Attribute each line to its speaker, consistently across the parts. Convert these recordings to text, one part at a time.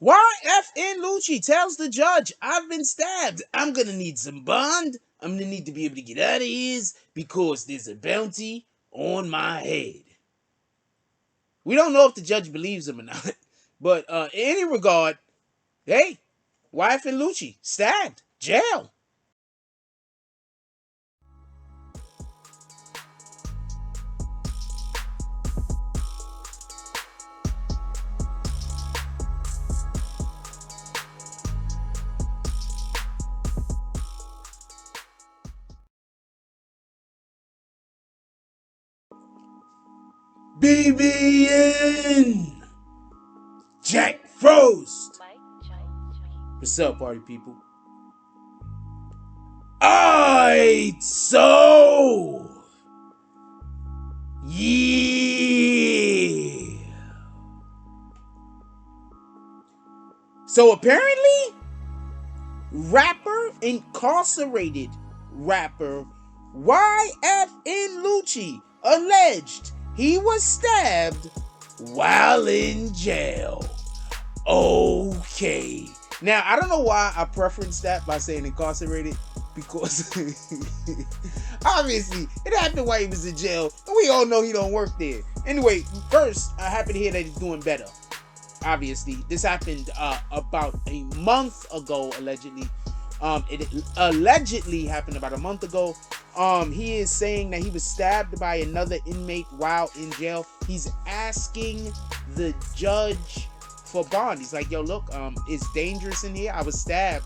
Speaker 1: YFN Lucci tells the judge, I've been stabbed. I'm gonna need some bond. I'm gonna need to be able to get out of here because there's a bounty on my head. We don't know if the judge believes him or not. But in any regard, hey, YFN Lucci, stabbed, jail. BBN Jack Frost. What's up, party people? Alright, so yeah. So apparently, incarcerated rapper YFN Lucci alleged he was stabbed while in jail. Okay. Now, I don't know why I preference that by saying incarcerated, because obviously it happened while he was in jail, and we all know he don't work there. Anyway, first, I'm happy to hear that he's doing better. Obviously, this happened about a month ago, allegedly. It allegedly happened about a month ago. He is saying that he was stabbed by another inmate while in jail. He's asking the judge for bond. He's like, yo, look, it's dangerous in here. I was stabbed.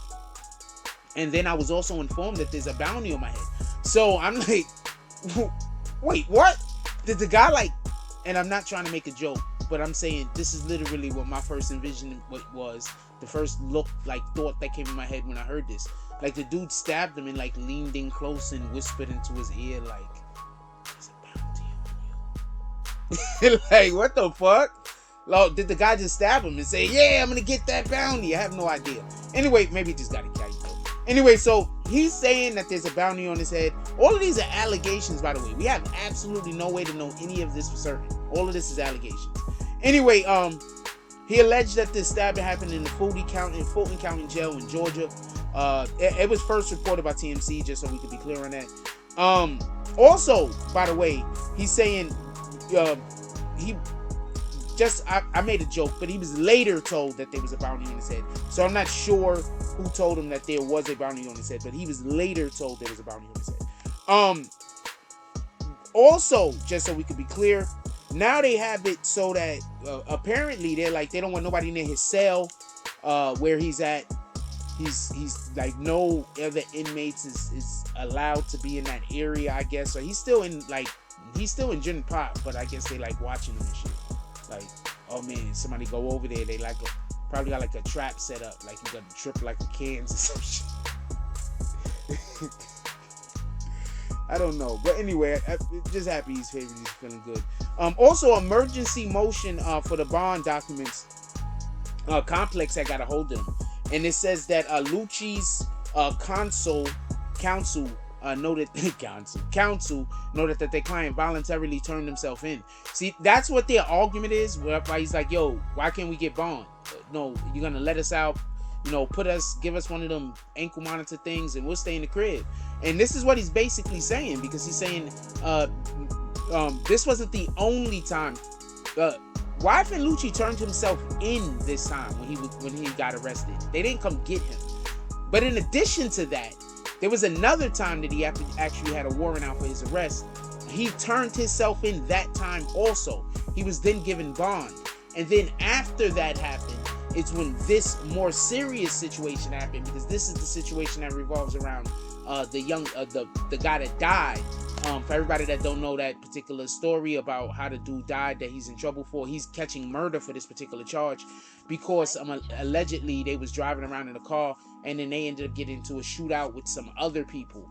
Speaker 1: And then I was also informed that there's a bounty on my head. So I'm like, wait, what? Did the guy and I'm not trying to make a joke, but I'm saying this is literally what my first envision was. The first thought that came in my head when I heard this. Like, the dude stabbed him and leaned in close and whispered into his ear there's a bounty on you. What the fuck? Did the guy just stab him and say, yeah, I'm gonna get that bounty? I have no idea. Anyway, maybe he just got a carry. Anyway, so he's saying that there's a bounty on his head. All of these are allegations, by the way. We have absolutely no way to know any of this for certain. All of this is allegations. Anyway, he alleged that this stabbing happened in the Fulton County Jail in Georgia. It was first reported by TMC, just so we could be clear on that. Also, by the way, he's saying I made a joke, but he was later told that there was a bounty on his head. So I'm not sure who told him that there was a bounty on his head, but he was later told there was a bounty on his head. Also, just so we could be clear, now they have it so that apparently they don't want nobody near his cell where he's at. He's no other inmates is allowed to be in that area, I guess. So he's still in Gin Pop, but I guess they watching him and shit. Oh man, somebody go over there, they probably got a trap set up, you got to trip a cans or some shit. I don't know, but anyway, I'm just happy he's feeling good. Also, emergency motion for the bond documents complex had got a hold of him, and it says that Lucci's counsel noted that their client voluntarily turned himself in. See, that's what their argument is. Whereby he's like, yo, why can't we get bond? No, you're gonna let us out, give us one of them ankle monitor things and we'll stay in the crib. And this is what he's basically saying, because he's saying this wasn't the only time. YFN Lucci turned himself in this time when he got arrested. They didn't come get him. But in addition to that, there was another time that he actually had a warrant out for his arrest. He turned himself in that time also. He was then given bond. And then after that happened, it's when this more serious situation happened, because this is the situation that revolves around the guy that died. For everybody that don't know that particular story about how the dude died that he's in trouble for, he's catching murder for this particular charge, because allegedly they was driving around in a car and then they ended up getting into a shootout with some other people.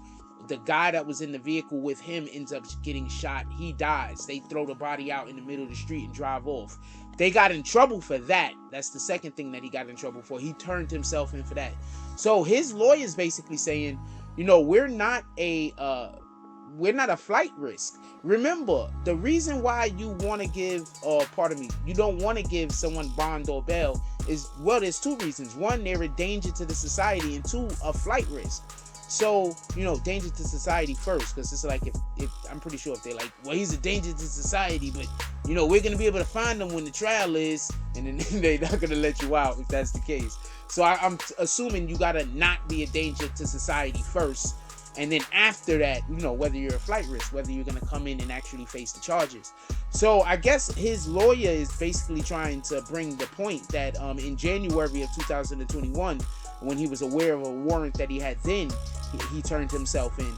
Speaker 1: The guy that was in the vehicle with him ends up getting shot. He dies. They throw the body out in the middle of the street and drive off. They got in trouble for that. That's the second thing that he got in trouble for. He turned himself in for that. So his lawyer's basically saying, we're not a flight risk. Remember, the reason why you want to give, you don't want to give someone bond or bail is, well, there's two reasons. One, they're a danger to the society, and two, a flight risk. So, you know, danger to society first, because it's like, if I'm pretty sure if they're like, well, he's a danger to society, but, you know, we're going to be able to find him when the trial is, and then they're not going to let you out if that's the case. So I'm assuming you got to not be a danger to society first, and then after that, you know, whether you're a flight risk, whether you're going to come in and actually face the charges. So I guess his lawyer is basically trying to bring the point that in January of 2021, when he was aware of a warrant that he had then, he turned himself in.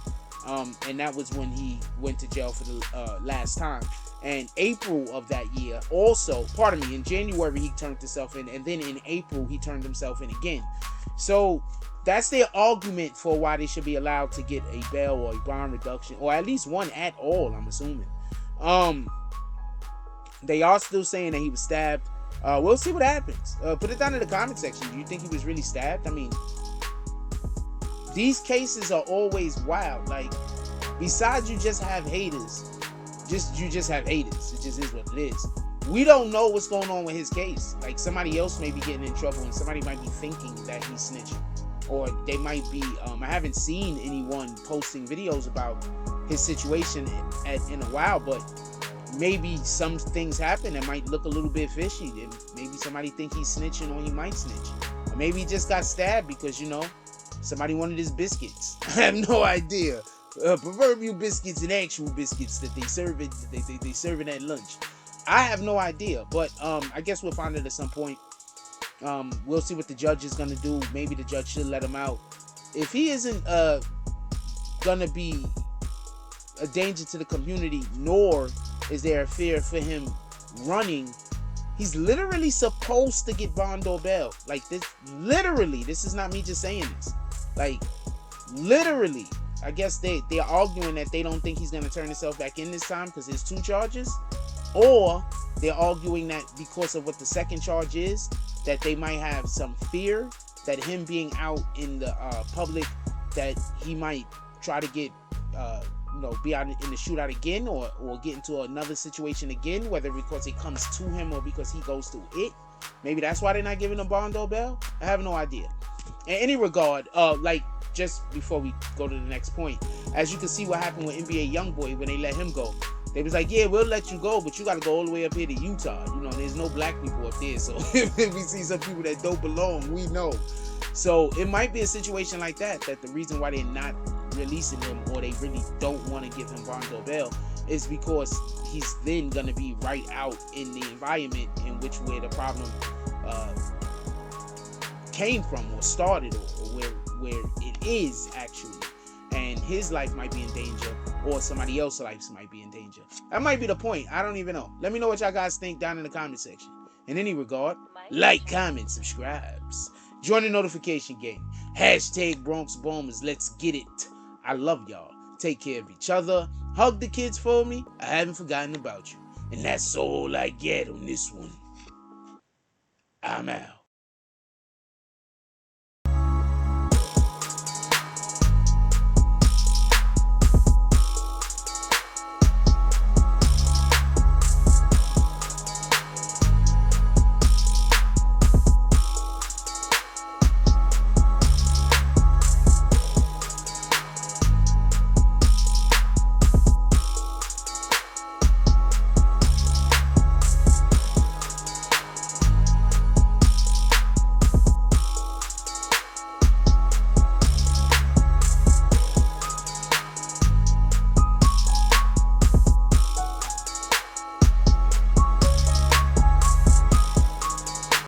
Speaker 1: And that was when he went to jail for the last time. And April of that year, also, pardon me, in January he turned himself in, and then in April he turned himself in again. So that's their argument for why they should be allowed to get a bail or a bond reduction, or at least one at all, I'm assuming. They are still saying that he was stabbed. We'll see what happens. Put it down in the comment section. Do you think he was really stabbed? I mean, these cases are always wild. Like, besides you just have haters, you just have haters. It just is what it is. We don't know what's going on with his case. Like, somebody else may be getting in trouble, and somebody might be thinking that he's snitching. Or they might be, I haven't seen anyone posting videos about his situation in a while, but maybe some things happen that might look a little bit fishy. Maybe somebody think he's snitching, or he might snitch. Or maybe he just got stabbed because, you know, somebody wanted his biscuits. I have no idea. Proverbial biscuits and actual biscuits that they serve at lunch. I have no idea, but I guess we'll find it at some point. We'll see what the judge is gonna do. Maybe the judge should let him out. If he isn't gonna be a danger to the community, nor is there a fear for him running, he's literally supposed to get bond or bail. Like, this, literally, this is not me just saying this. Like, literally, I guess they're arguing that they don't think he's gonna turn himself back in this time because there's 2 charges, or they're arguing that because of what the second charge is, that they might have some fear that him being out in the public, that he might try to get, you know, be out in the shootout again, or get into another situation again, whether because it comes to him or because he goes through it. Maybe that's why they're not giving him bond or bail. I have no idea. In any regard, like, just before we go to the next point, as you can see what happened with NBA Youngboy when they let him go. They was like, yeah, we'll let you go, but you got to go all the way up here to Utah. You know, there's no black people up there. So if we see some people that don't belong, we know. So it might be a situation like that the reason why they're not releasing him, or they really don't want to give him bond or bail, is because he's then going to be right out in the environment in which where the problem came from, or started, or where it is actually. And his life might be in danger, or somebody else's life might be in danger. That might be the point. I don't even know. Let me know what y'all guys think down in the comment section. In any regard, like, comment, subscribes. Join the notification gang. Hashtag Bronx Bombers. Let's get it. I love y'all. Take care of each other. Hug the kids for me. I haven't forgotten about you. And that's all I get on this one. I'm out.